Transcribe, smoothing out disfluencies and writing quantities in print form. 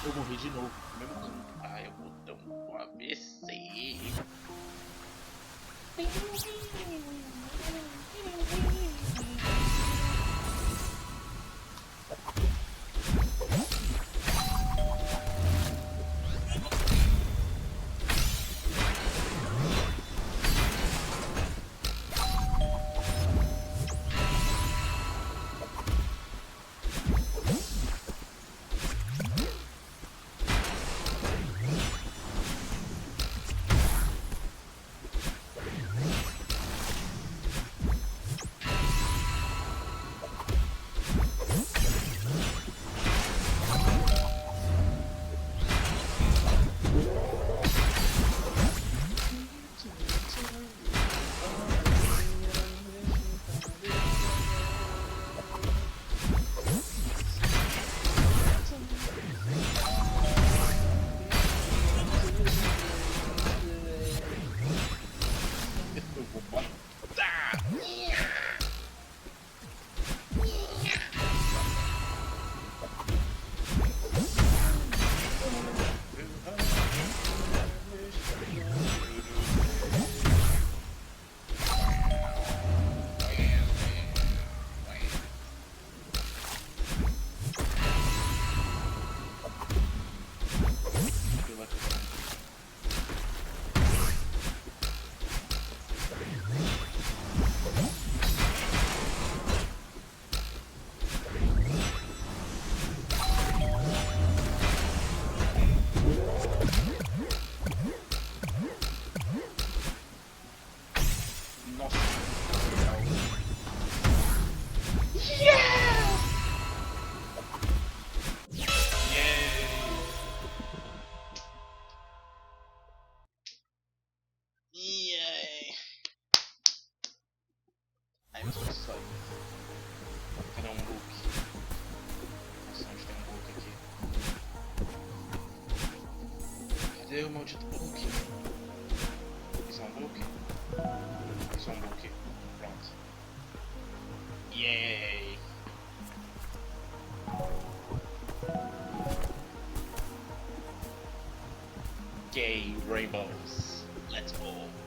Eu morri de novo, no mesmo canto. Ah, eu vou dar um AVC. Eu vou matar. Nossa. Yay! Aí eu só saio. Cadê um book? Nossa, onde tem um book aqui? Cadê o maldito book? Isso é um book? Isso é um book. Pronto. Yay! Gay rainbows. Let's go.